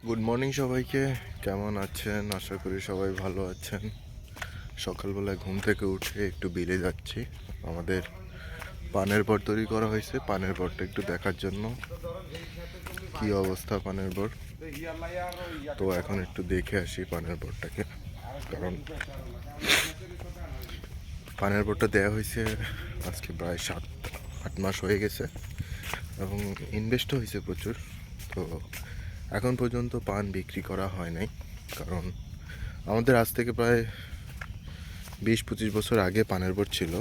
Good morning সবাইকে। কেমন আছেন? আশা করি সবাই ভালো আছেন। সকালবেলায় ঘুম থেকে উঠে একটু বিলে যাচ্ছি। আমাদের পানের বর তৈরি করা হয়েছে, পানের বরটা একটু দেখার জন্য কি অবস্থা পানের বর। তো এখন একটু দেখে আসি পানের বরটাকে, কারণ পানের বরটা দেওয়া হয়েছে আজকে প্রায় 7-8 মাস হয়ে গেছে এবং ইনভেস্টও হয়েছে প্রচুর। তো এখন পর্যন্ত পান বিক্রি করা হয় নাই, কারণ আমাদের আজ থেকে প্রায় 20-25 বছর আগে পানের বোর্ড ছিল,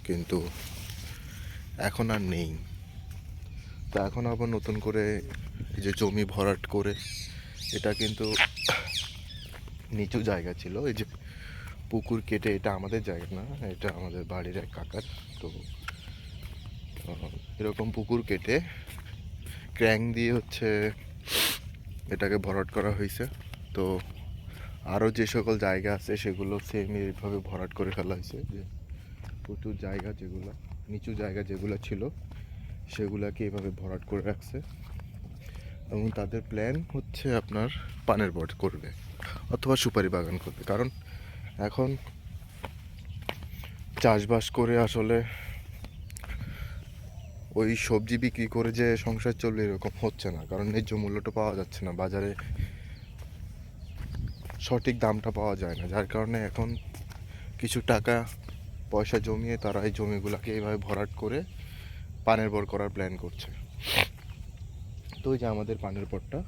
কিন্তু এখন আর নেই। তো এখন আবার নতুন করে এই যে জমি ভরাট করে, এটা কিন্তু নিচু জায়গা ছিল, এই যে পুকুর কেটে, এটা আমাদের জায়গা না, এটা আমাদের বাড়ির এক কাকার। তো এরকম পুকুর কেটে ক্র্যাং দিয়ে এটাকে ভরাট করা হয়েছে। তো আরও যে সকল জায়গা আছে সেগুলো সেম এইভাবে ভরাট করে ফেলা হয়েছে, যে প্রচুর জায়গা যেগুলো নিচু জায়গা যেগুলো ছিল সেগুলোকে এভাবে ভরাট করে রাখছে। এবং তাদের প্ল্যান হচ্ছে আপনার পানের বট করবে অথবা সুপারি বাগান করবে, কারণ এখন চাষবাস করে আসলে ওই সবজি বিক্রি করে যে সংসার চলবে এরকম হচ্ছে না, কারণ ন্যায্য মূল্যটা পাওয়া যাচ্ছে না, বাজারে সঠিক দামটা পাওয়া যায় না, যার কারণে এখন কিছু টাকা পয়সা জমিয়ে তারা এই জমিগুলোকে এইভাবে ভরাট করে পানের বর করার প্ল্যান করছে। তো ওই যে আমাদের পানের বরটা,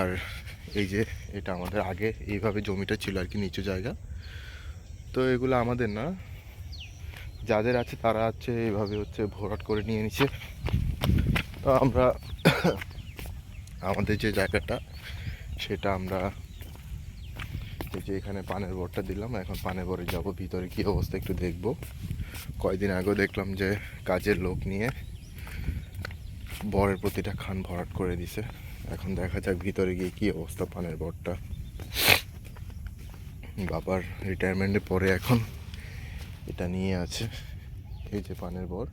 আর এই যে এটা আমাদের আগে এইভাবে জমিটা ছিল আর কি, নিচু জায়গা। তো এগুলো আমাদের না, যাদের আছে তারা এইভাবে ভরাট করে নিয়ে নিচ্ছে। তো আমরা আমাদের যে জায়গাটা সেটা আমরা এই যে এখানে পানের বরটা দিলাম, এখন পানের বরে যাব, ভিতরে কি অবস্থা একটু দেখব। কয়েকদিন আগেও দেখলাম যে কাজের লোক নিয়ে বরের প্রতিটা খান ভরাট করে দিছে। এখন দেখা যাক ভিতরে গিয়ে কি অবস্থা পানের বরটা। বাবার রিটায়ারমেন্টের পরে এখন এটা নিয়ে আছে। এই যে পানের বর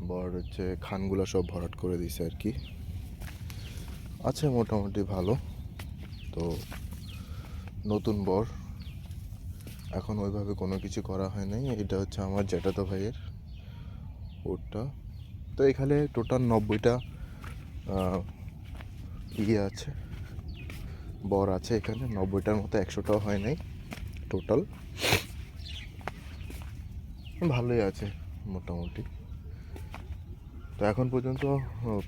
বর খানগুলো সব ভরাট করে দিছে আর কি, আছে মোটামুটি ভালো। তো নতুন বর, এখন ওইভাবে কোনো কিছু করা হয় নাই। এটা হচ্ছে আমার জ্যাঠাতো ভাইয়ের ওরটা। তো এখানে টোটাল 90টা ইয়ে আছে, বর আছে এখানে 90টার মতো, 100টাও হয় নাই টোটাল। ভালোই আছে মোটামুটি। তো এখন পর্যন্ত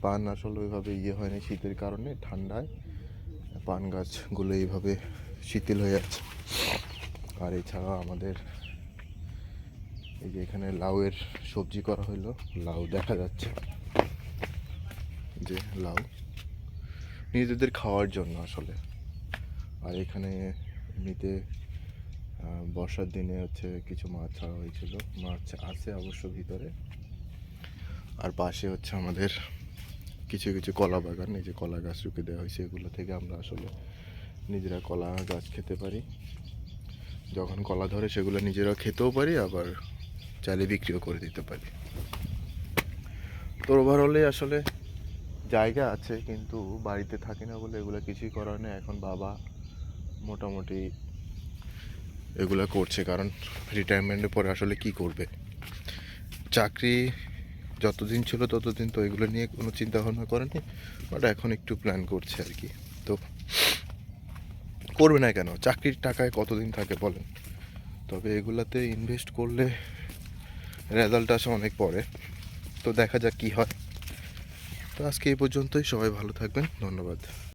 পান আসলে ওইভাবে ইয়ে হয়নি শীতের কারণে, ঠান্ডায় পান গাছগুলো এইভাবে শিথিল হয়ে যাচ্ছে। আর এছাড়া আমাদের এই যে এখানে লাউয়ের সবজি করা হইলো, লাউ দেখা যাচ্ছে, যে লাউ নিজেদের খাওয়ার জন্য আসলে। আর এখানে এমনিতে বর্ষার দিনে কিছু মাছ ছাড়া হয়েছিল, মাছ আছে অবশ্য ভিতরে। আর পাশে আমাদের কিছু কিছু কলা বাগান, এই যে কলা গাছ রুখে দেওয়া হয়েছে, এগুলো থেকে আমরা আসলে নিজেরা কলা গাছ খেতে পারি। যখন কলা ধরে সেগুলো নিজেরা খেতেও পারি, আবার চাইলে বিক্রিও করে দিতে পারি। তো ওভারঅলে আসলে জায়গা আছে, কিন্তু বাড়িতে থাকি না বলে এগুলো কিছুই করার নেই। এখন বাবা মোটামুটি এগুলো করছে, কারণ রিটায়ারমেন্টের পরে আসলে কি করবে, চাকরি যতদিন ছিল ততদিন তো এগুলো নিয়ে কোনো চিন্তা ভাবনা করেনি, বাট এখন একটু প্ল্যান করছে আর কি। তো করবে না কেন, চাকরির টাকায় কতদিন থাকে বলেন। তবে এগুলাতে ইনভেস্ট করলে রেজাল্ট আসে অনেক পরে। তো দেখা যাক কি হয়। তো আজকে এই পর্যন্তই, সবাই ভালো থাকবেন, ধন্যবাদ।